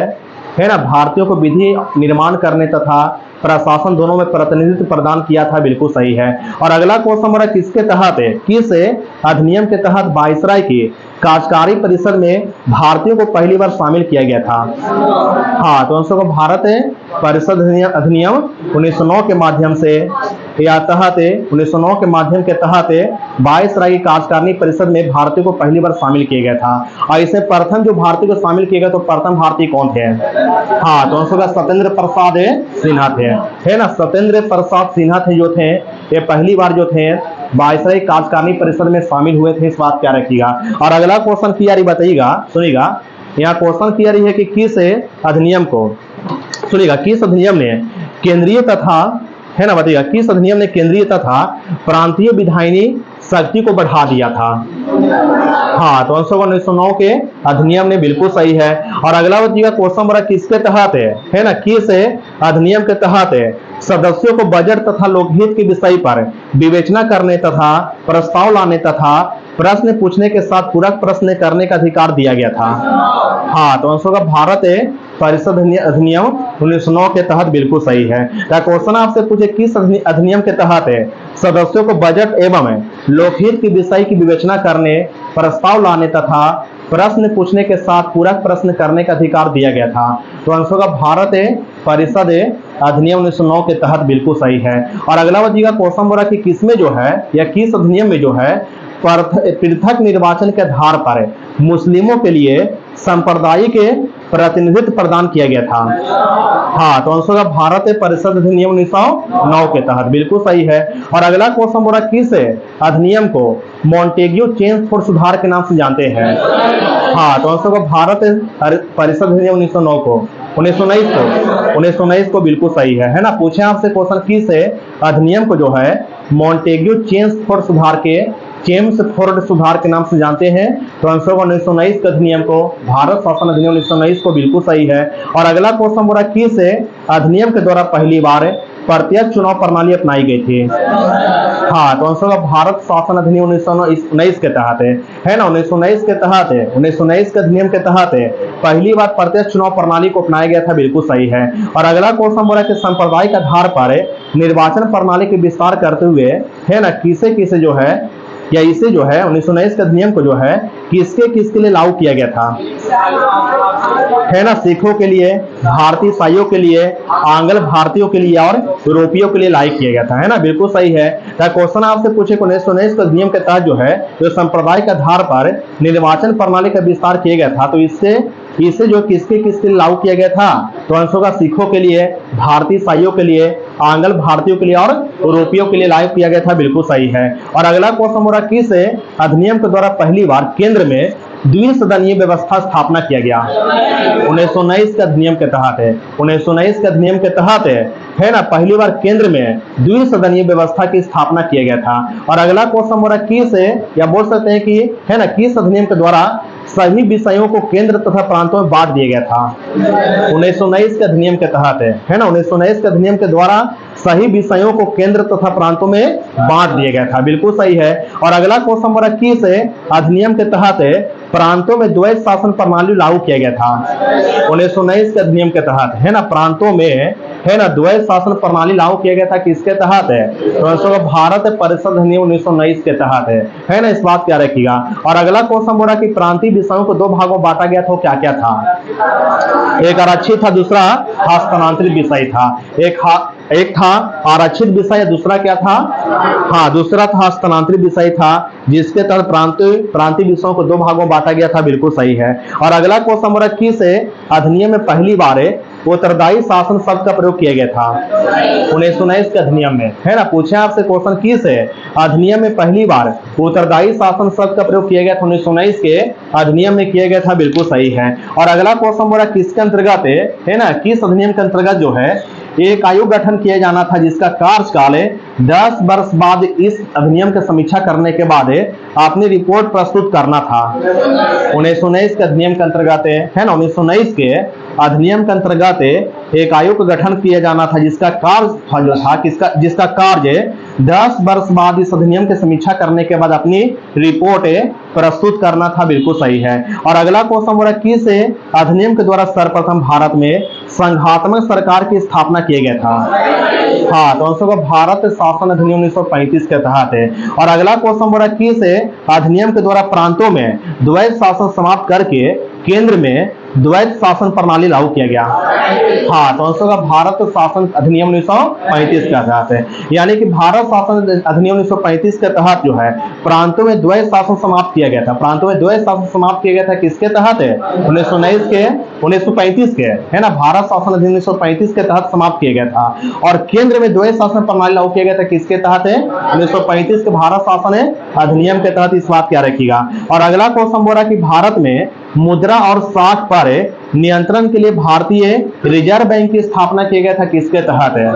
ना, भारतीयों को विधि निर्माण करने तथा प्रशासन दोनों में प्रतिनिधित्व प्रदान किया था, बिल्कुल सही है। और अगला क्वेश्चन हमारा किसके तहत किस अधिनियम के तहत वायसराय की कार्यकारी परिषद में भारतीयों को पहली बार शामिल किया गया था। हाँ, तो आंसर को भारत परिषद अधिनियम 1909 के माध्यम से या तहत 1909 के माध्यम के तहत वायसराय की कार्यकारिणी परिषद में भारतीयों को पहली बार शामिल किया गया था। और इसे प्रथम जो भारतीय को शामिल किया गया, तो प्रथम भारतीय कौन थे? हाँ, तो आंसर सत्येंद्र प्रसाद सिन्हा थे, है ना। सत्येंद्र प्रसाद सिन्हा थे जो थे, ये पहली बार जो थे वायसराय कार्यकारिणी परिषद में शामिल हुए थे, इस बात क्या रखिएगा। और अगला क्वेश्चन क्लियर बताइएगा, सुनिएगा, यहाँ क्वेश्चन क्लियर है कि किस अधिनियम को, सुनिएगा, किस अधिनियम ने केंद्रीय तथा, है ना, बताइएगा किस अधिनियम ने केंद्रीय तथा प्रांतीय विधायिनी शक्ति को बढ़ा दिया था। हाँ, तो 1909 के अधिनियम ने, बिल्कुल सही है। और अगला बताइएगा क्वेश्चन बड़ा किसके तहत है ना, किस अधिनियम के तहत सदस्यों को बजट तथा लोकहित के विषय पर विवेचना करने तथा प्रस्ताव लाने तथा प्रश्न पूछने के साथ पूरक प्रश्न करने का अधिकार दिया गया था। हाँ, तो आंसर होगा भारत परिषद अधिनियम 1909 के तहत, बिल्कुल सही है। क्वेश्चन आपसे पूछे किस अधिनियम के तहत सदस्यों को बजट एवं लोकहित के विषय की विवेचना करने, प्रस्ताव लाने तथा प्रश्न पूछने के साथ पूरक प्रश्न करने का अधिकार दिया गया था। तो आंसर होगा भारत परिषद अधिनियम 1909 के तहत, बिल्कुल सही है। और अगला बताइएगा क्वेश्चन बोला कि किसमें जो है या किस अधिनियम में जो है पृथक निर्वाचन के आधार पर मुस्लिमों के लिए सांप्रदायिक प्रतिनिधित्व प्रदान किया गया था। हाँ, तो आंसर होगा भारत परिषद अधिनियम 1909 के तहत, बिल्कुल सही है। और अगला क्वेश्चन बोला किस अधिनियम को मॉन्टेग्यू चेम्सफोर्ड सुधार के नाम से जानते हैं। हाँ, तो आंसर होगा भारत परिषद अधिनियम 1909 को 1919 को, बिल्कुल सही है ना। पूछे आपसे क्वेश्चन किस अधिनियम को जो है मॉन्टेग्यू चेम्सफोर्ड सुधार के नाम से जानते हैं, तो आंसर होगा 1919 के अधिनियम को, भारत शासन अधिनियम 1919 को, बिल्कुल सही है। और अगला क्वेश्चन बोला किस अधिनियम के द्वारा पहली बार प्रत्यक्ष चुनाव प्रणाली अपनाई गई थी। हाँ, तो आंसर होगा भारत शासन अधिनियम 1919 के तहत है ना। 1919 के तहत 1919 के अधिनियम के तहत पहली बार प्रत्यक्ष चुनाव प्रणाली को अपनाया गया था, बिल्कुल सही है। और अगला क्वेश्चन बोला कि सांप्रदायिक आधार पर निर्वाचन प्रणाली के विस्तार करते हुए, है ना, किसे जो है या इसे जो है 1919 के अधिनियम को जो है किसके लिए लागू किया गया था, है ना। सिखों के लिए, भारतीय ईसाइयों के लिए, आंग्ल भारतीयों के लिए और यूरोपियों के लिए लागू किया गया था, है ना, बिल्कुल सही है। क्वेश्चन आपसे पूछे 1919 के अधिनियम के तहत जो है जो सांप्रदायिक आधार पर निर्वाचन प्रणाली का विस्तार किया गया था, तो इसे जो किसके लिए लागू किया गया था, तो आंसर होगा सिखों के लिए, भारतीय ईसाइयों के लिए, आंग्ल भारतीयों के लिए और यूरोपियों के लिए लागू किया गया था, बिल्कुल सही है। और अगला क्वेश्चन हो रहा किस अधिनियम के द्वारा पहली बार केंद्र में द्विसदनीय व्यवस्था स्थापना किया गया। 1919 के अधिनियम के तहत 1919 के अधिनियम के तहत है ना, पहली बार केंद्र में द्विसदनीय व्यवस्था की स्थापना किया गया था। और अगला क्वेश्चन हो रहा किस, या बोल सकते हैं कि, है ना, किस अधिनियम के द्वारा सभी विषयों को केंद्र तथा प्रांतों में बांट दिया गया था। 1919 के अधिनियम के तहत है ना, 1919 के अधिनियम के द्वारा सही विषयों को केंद्र तथा प्रांतों में बांट दिया गया था, बिल्कुल सही है। और अगला क्वेश्चन हमारा किस अधिनियम के तहत प्रांतों में द्वैत शासन प्रणाली लागू किया गया था। 1919 के अधिनियम के तहत, है ना, प्रांतों में, है ना, द्वैत शासन प्रणाली लागू किया गया था, किसके तहत तो भारत परिषद अधिनियम 1919 के तहत है ना, इस बात क्या रखिएगा। और अगला क्वेश्चन बोला कि प्रांतीय विषयों को दो भागों में बांटा गया था, क्या क्या था। एक आरक्षित था, दूसरा हस्तांतरित विषय था। एक था आरक्षित विषय, दूसरा क्या था, हाँ, दूसरा था हस्तांतरित विषय था, जिसके तहत प्रांतीय विषयों को दो भागों में बांटा गया था, बिल्कुल सही है। और अगला क्वेश्चन बोला किस अधिनियम में पहली बार उत्तरदायी शासन शब्द का प्रयोग किया गया था 1919 के अधिनियम में, है ना। पूछे आपसे क्वेश्चन किस है अधिनियम में पहली बार उत्तरदायी शासन शब्द का प्रयोग किया गया था 1919 के अधिनियम में किया गया था, बिल्कुल सही है। और अगला क्वेश्चन बोला किसके अंतर्गत है ना, किस अधिनियम के अंतर्गत जो है एक आयोग गठन किया जाना था जिसका कार्यकाल 10 वर्ष बाद इस अधिनियम की समीक्षा करने के बाद अपनी रिपोर्ट प्रस्तुत करना था 1919 के अधिनियम के अंतर्गत, है ना। 1919 के अधिनियम के अंतर्गत एक आयोग का गठन किया जाना था जिसका कार्य जो था जिसका कार्य 10 वर्ष बाद इस अधिनियम की समीक्षा करने के बाद अपनी रिपोर्ट प्रस्तुत करना था, बिल्कुल सही है। और अगला क्वेश्चन बोला किस अधिनियम के द्वारा सर्वप्रथम भारत में संघात्मक सरकार की स्थापना किया गया था। हाँ, तो आंसर भारत शासन अधिनियम 1935 के तहत है। और अगला क्वेश्चन बोला किस अधिनियम के द्वारा प्रांतों में द्वैध शासन समाप्त करके केंद्र में द्वैध शासन प्रणाली लागू किया गया। हाँ, तो आंसर भारत शासन अधिनियम 1935 के तहत है, यानी कि भारत शासन अधिनियम 1935 के तहत जो है प्रांतों में द्वैध शासन समाप्त किया गया था। प्रांतों में द्वैध शासन समाप्त किया गया था किसके तहत है 1935 के, है ना। भारत शासन अधिनियम 1935 के तहत समाप्त किया गया था। और केंद्र में द्वैध शासन प्रणाली लागू किया गया था किसके तहत है 1935 के भारत शासन अधिनियम के तहत, इस बात क्या रखिएगा। और अगला क्वेश्चन बोला कि भारत में मुद्रा और साख पर नियंत्रण के लिए भारतीय रिजर्व बैंक की स्थापना किया गया था किसके तहत है।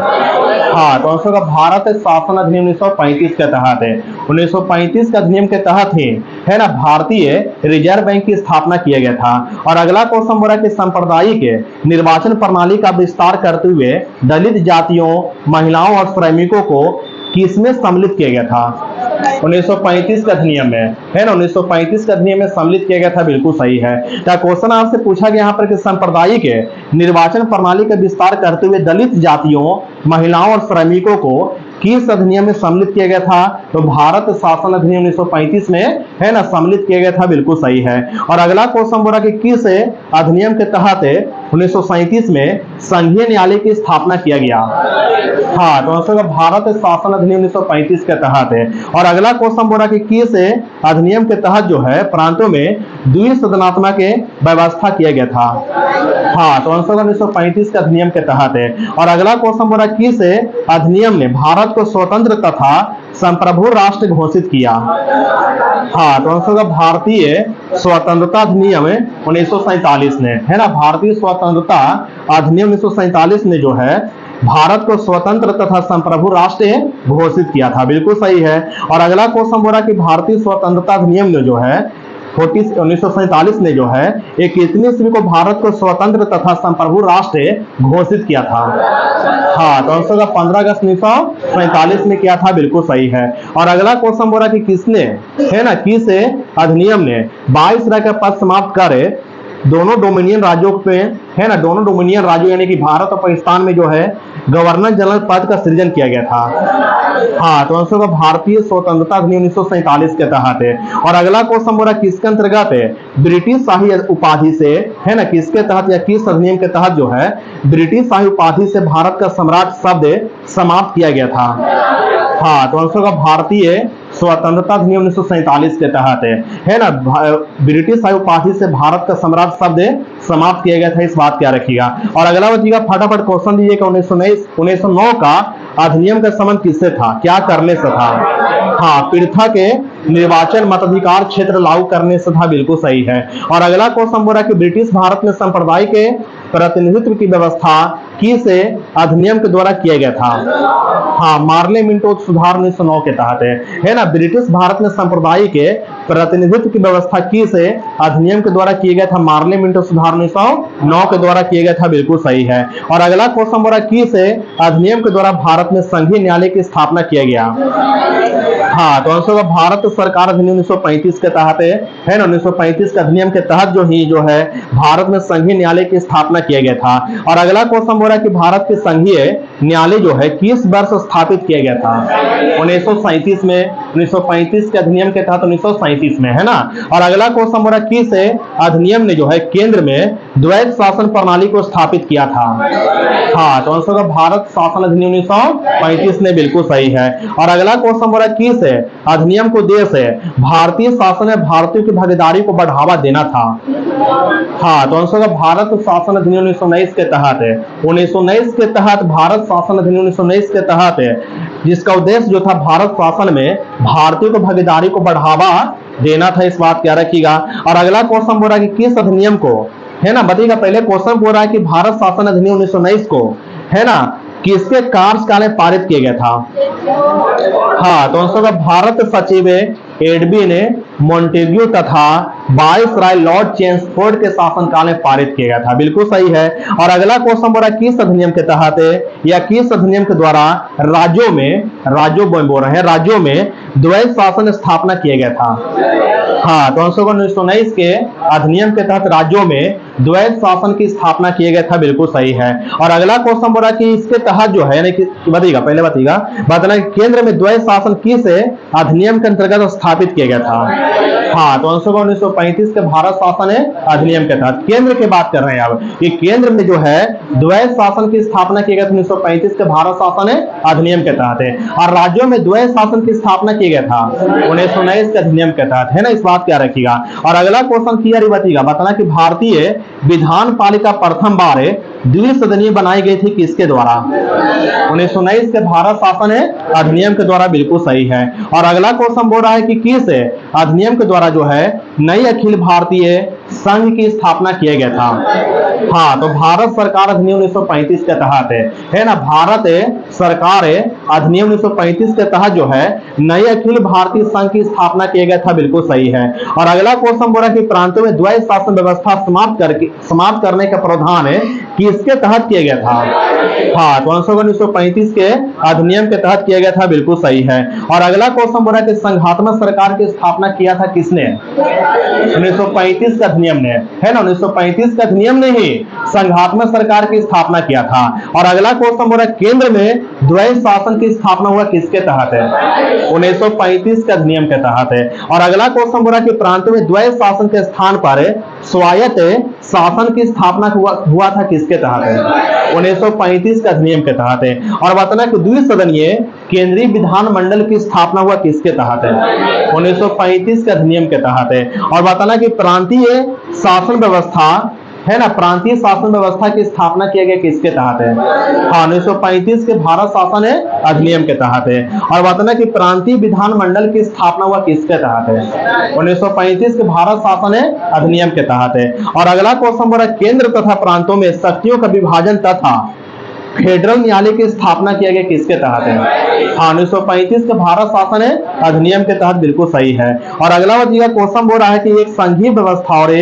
हाँ, तो आंसर भारत शासन अधिनियम 1935 के तहत है। 1935 के अधिनियम के तहत ही, है ना, भारतीय रिजर्व बैंक की स्थापना किया गया था। और अगला क्वेश्चन बोला कि सांप्रदायिक निर्वाचन प्रणाली का विस्तार करते हुए दलित जातियों, महिलाओं और श्रमिकों को किसमें सम्मिलित किया गया था 1935 के अधिनियम में, है ना। 1935 के अधिनियम में सम्मिलित किया गया था, बिल्कुल सही है। क्या क्वेश्चन आपसे पूछा गया यहाँ पर कि सांप्रदायिक निर्वाचन प्रणाली का विस्तार करते हुए दलित जातियों, महिलाओं और श्रमिकों को किस अधिनियम में सम्मिलित किया गया था, तो भारत शासन अधिनियम 1935 में, है ना, सम्मिलित किया गया था, बिल्कुल सही है। और अगला क्वेश्चन बोला कि किस अधिनियम के तहत 1937 में संघीय न्यायालय की स्थापना किया गया। हाँ, तो आंसर भारत शासन अधिनियम 1935 के तहत है। और अगला क्वेश्चन बोला कि किस अधिनियम के तहत जो है प्रांतों में द्विसदनात्मक व्यवस्था किया गया था। हाँ, तो आंसर 1935 के अधिनियम के तहत है। और अगला क्वेश्चन बोला किस अधिनियम ने भारत को स्वतंत्र तथा संप्रभु राष्ट्र घोषित किया। हाँ, तो आंसर भारतीय स्वतंत्रता अधिनियम 1947 ने, है ना। भारतीय स्वतंत्रता अधिनियम 1947 ने जो है भारत को स्वतंत्र तथा संप्रभु राष्ट्र घोषित किया था, बिल्कुल सही है। और अगला क्वेश्चन बोला कि भारतीय स्वतंत्रता अधिनियम ने जो है 1947 ने जो है एक कितनी ईस्वी को भारत को स्वतंत्र तथा संप्रभु राष्ट्र घोषित किया था। हाँ, तो आंसर 15 अगस्त 1947 में किया था, बिल्कुल सही है। और अगला क्वेश्चन बोला कि किसने, है ना, किस अधिनियम ने 22 का पद समाप्त कर दोनों डोमिनियन राज्यों पे, है ना, दोनों डोमिनियन राज्यों यानी कि भारत और पाकिस्तान में जो है गवर्नर जनरल पद का सृजन किया गया था। हाँ, तो आंसर भारतीय स्वतंत्रता अधिनियम 1947 के तहत है। और अगला क्वेश्चन बोला किसके अंतर्गत है ब्रिटिश शाही उपाधि से, है ना, किसके तहत या किस अधिनियम के तहत जो है ब्रिटिश शाही उपाधि से भारत का सम्राट शब्द समाप्त किया गया था। हाँ, तो आंसर भारतीय स्वतंत्रता अधिनियम 1947 के तहत है ना। ब्रिटिश शाही उपाधि से भारत का सम्राट शब्द समाप्त किया गया था, इस बात क्या रखिएगा। और अगला बच्चीगा फटाफट क्वेश्चन दीजिएगा 1909 का अधिनियम का संबंध किससे था, क्या करने से था। हाँ, पृथक के निर्वाचन मताधिकार क्षेत्र लागू करने से था, बिल्कुल सही है। और अगला क्वेश्चन बोला कि ब्रिटिश भारत में सांप्रदायिक प्रतिनिधित्व की व्यवस्था किस अधिनियम के द्वारा किया गया था। हाँ, मार्ले मिंटो सुधार 1909 के तहत है ना। ब्रिटिश भारत में सांप्रदायिक प्रतिनिधित्व की व्यवस्था किस अधिनियम के द्वारा किया गया था, मार्ले मिंटो सुधार 1909 के द्वारा किया गया था, बिल्कुल सही है। और अगला क्वेश्चन बोला किस अधिनियम के द्वारा भारत में संघीय न्यायालय की स्थापना किया गया। हाँ, तो आंसर भारत सरकार अधिनियम 1935 के तहत है ना। 1935 के अधिनियम के तहत जो है भारत में संघीय न्यायालय की स्थापना किया गया था। और अगला क्वेश्चन बोला कि भारत के संघीय न्यायालय जो है किस वर्ष स्थापित किया गया था 1937 में। 1935 के अधिनियम के तहत 1937 में, है ना। और अगला क्वेश्चन बोला किस अधिनियम ने जो है केंद्र में द्वैध शासन प्रणाली को स्थापित किया था। हाँ, तो आंसर भारत शासन अधिनियम 1935 ने, बिल्कुल सही है। और अगला क्वेश्चन बोला किस अधिनियम को उद्देश्य भारतीय शासन में भारतीयों की भागीदारी को बढ़ावा देना था। हाँ, तो आंसर भारत शासन अधिनियम 1919 के तहत 1919 के तहत भारत शासन अधिनियम 1919 के तहत जिसका उद्देश्य जो था भारत शासन में भारतीयों की भागीदारी को बढ़ावा देना था, इस बात क्या रखिएगा। और अगला क्वेश्चन बोल रहा है कि किस अधिनियम को, है ना, बताइएगा। पहले क्वेश्चन बोल रहा है कि भारत शासन अधिनियम 1919 को, है ना, किसके कार्यकाल में पारित किया गया था। हाँ, तो आंसर भारत सचिव एडविन मॉन्टेग्यू तथा वायसराय लॉर्ड चेम्सफोर्ड के शासनकाल में पारित किया गया था, बिल्कुल सही है। और अगला क्वेश्चन बोल रहा है किस अधिनियम के तहत या किस अधिनियम के द्वारा राज्यों में द्वैध शासन स्थापना किया गया था। हाँ, तो 1919 के अधिनियम के तहत राज्यों में द्वैध शासन की स्थापना किया गया था, बिल्कुल सही है। और अगला क्वेश्चन बोला कि इसके तहत जो है बताइएगा, पहले बताना केंद्र में द्वैध शासन किस अधिनियम के अंतर्गत स्थापित किया गया था। हाँ, तो 1935 के भारत शासन अधिनियम के तहत केंद्र की बात कर रहे हैं। अब ये केंद्र में जो है द्वैध शासन की स्थापना किया गया था 1935 के भारत शासन अधिनियम के तहत। और राज्यों में द्वैध शासन की स्थापना किया गया था 1919 के अधिनियम के तहत, है ना, इस बात क्या रखिएगा। और अगला क्वेश्चन क्लियर बताइएगा, बताना कि भारतीय विधान पालिका प्रथम बार द्विसदनीय बनाई गई थी किसके द्वारा। 1919 के भारत शासन अधिनियम के द्वारा, बिल्कुल सही है। और अगला क्वेश्चन बोल रहा है कि किस अधिनियम के द्वारा जो है नई अखिल भारतीय संघ की स्थापना किया गया था। हाँ, तो भारत सरकार अधिनियम 1935 के तहत है ना, भारत सरकार अधिनियम 1935 के तहत जो है नई अखिल भारतीय संघ की स्थापना किया गया था, बिल्कुल सही है। और अगला क्वेश्चन बोला कि प्रांतों में द्वैध शासन व्यवस्था समाप्त करने का प्रावधान किसके तहत किया गया था। हाँ, तो 1935 के अधिनियम के तहत किया गया था, बिल्कुल सही है। और अगला क्वेश्चन बोला कि संघात्मक सरकार की स्थापना किया था किसने। 1935 का अधिनियम ने, है ना, 1935 का अधिनियम ने ही संघात्मक सरकार की स्थापना किया था। और अगला क्वेश्चन बोला केंद्र में द्वैध शासन की स्थापना हुआ किसके तहत है। 1935 के अधिनियम के तहत है। और अगला क्वेश्चन बोला कि प्रांतों में द्वैध शासन के स्थान पर स्वायत्त शासन की स्थापना हुआ था किसके तहत है। 1935 के अधिनियम के तहत है। और बताना कि द्विसदनीय केंद्रीय विधानमंडल की स्थापना हुआ किसके तहत है। 1935 के अधिनियम के तहत है। और बताना कि प्रांतीय शासन व्यवस्था, है ना, प्रांतीय शासन व्यवस्था की स्थापना किया गया किसके तहत है। हाँ, 1935 के भारत शासन अधिनियम के तहत है। और बताना कि प्रांतीय विधानमंडल की स्थापना हुआ किसके तहत है। 1935 के भारत शासन अधिनियम के तहत है। और अगला क्वेश्चन बोला केंद्र तथा प्रांतों में शक्तियों का विभाजन तथा फेडरल न्यायालय की स्थापना किया गया किसके तहत है। हाँ, 1935 के भारत शासन अधिनियम के तहत, बिल्कुल सही है। और अगला क्वेश्चन बोल रहा है कि एक संघीय व्यवस्था और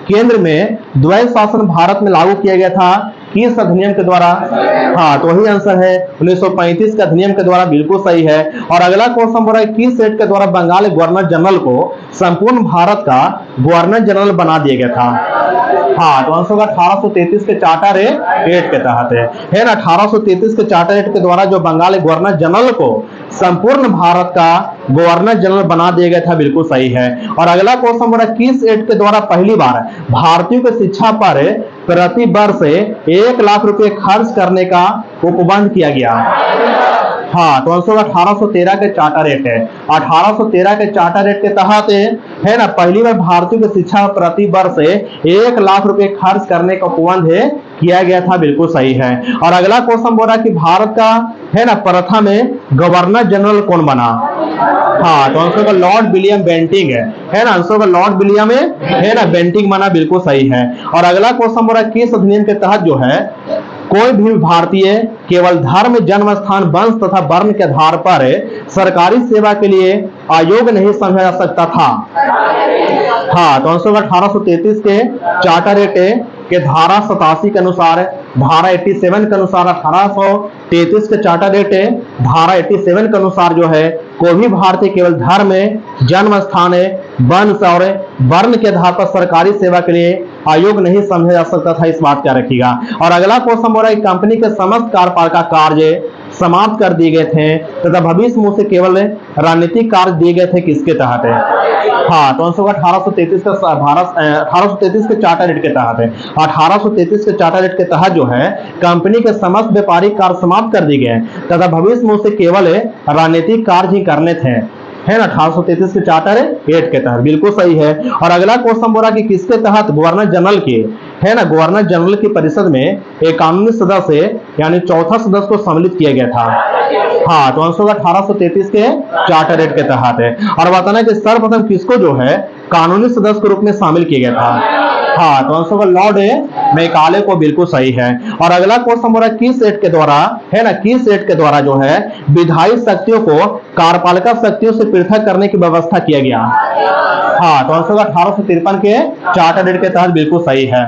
केंद्र में द्वैध शासन भारत में लागू किया गया था किस अधिनियम के द्वारा। हाँ, तो वही आंसर है 1935 के अधिनियम के द्वारा, बिल्कुल सही है। और अगला क्वेश्चन बोल रहा है किस एक्ट के द्वारा बंगाल गवर्नर जनरल को संपूर्ण भारत का गवर्नर जनरल बना दिया गया था। हाँ, तो आंसर 1833 के चार्टर एक्ट के तहत है ना। 1833 के चार्टर एक्ट के द्वारा जो बंगाल गवर्नर जनरल को संपूर्ण भारत का गवर्नर जनरल बना दिया गया था, बिल्कुल सही है। और अगला क्वेश्चन बोला किस एक्ट के द्वारा पहली बार भारतीयों की शिक्षा पर प्रति वर्ष 1 लाख रुपए खर्च करने का उपबंध किया गया। हाँ, तो आंसर 1813 के चार्टर एक्ट है। 1813 के चार्टर एक्ट के तहत है ना पहली बार भारतीयों की शिक्षा प्रति वर्ष 1 लाख रुपए खर्च करने का उपबंध किया गया था, बिल्कुल सही है। और अगला क्वेश्चन बोल रहा है कि भारत का, है ना, प्रथम गवर्नर जनरल कौन बना। हाँ, तो आंसर लॉर्ड विलियम बेंटिंग है ना, आंसर लॉर्ड विलियम है ना बेंटिंग बना, बिल्कुल सही है। और अगला क्वेश्चन बोल रहा है किस अधिनियम के तहत जो है कोई भी भारतीय केवल धर्म, जन्म स्थान, वंश तथा वर्ण के आधार पर सरकारी सेवा के लिए अयोग्य नहीं समझा जा सकता था। हाँ, तो आंसर 1833 के चार्टर एक्ट के धारा 87 के अनुसार, धारा 87 के अनुसार 1833 के चार्टर एक्ट धारा 87 के अनुसार जो है कोई भी भारतीय केवल धर्म, जन्म स्थान, वंश और वर्ण के आधार पर सरकारी सेवा के लिए अयोग्य नहीं समझा जा सकता था, इस बात क्या रखिएगा। और अगला क्वेश्चन बोल रहा है कंपनी के समस्त कार्यपालिका कार्य समाप्त कर दिए गए थे तथा भविष्य में से केवल राजनीतिक कार्य दिए गए थे किसके तहत है। हाँ, तो आंसर 1833 का भारत 1833 के चार्टर एक्ट के तहत है। 1833 के चार्टर एक्ट के तहत जो है कंपनी के समस्त व्यापारिक कार्य समाप्त कर दिए गए तथा भविष्य में से केवल राजनीतिक कार्य ही करने थे। है ना 1833 के चार्टर एक्ट के तहत, बिल्कुल सही है। और अगला क्वेश्चन बोला कि किसके तहत गवर्नर जनरल के, है ना, गवर्नर जनरल की परिषद में एक कानूनी सदस्य यानी चौथा सदस्य को सम्मिलित किया गया था। हाँ, तो आंसर 1833 के चार्टर एक्ट के तहत है। और बताना कि सर्वप्रथम किसको जो है कानूनी सदस्य के रूप में शामिल किया गया था। हाँ, तो आंसर लॉर्ड मैकाले को, बिल्कुल सही है। और अगला क्वेश्चन बोला किस एक्ट के द्वारा, है ना, किस एक्ट के द्वारा जो है विधायी शक्तियों को कार्यपालिका शक्तियों से पृथक करने की व्यवस्था किया गया। हाँ, तो आंसर 1853 के चार्टर एक्ट के तहत, बिल्कुल सही है।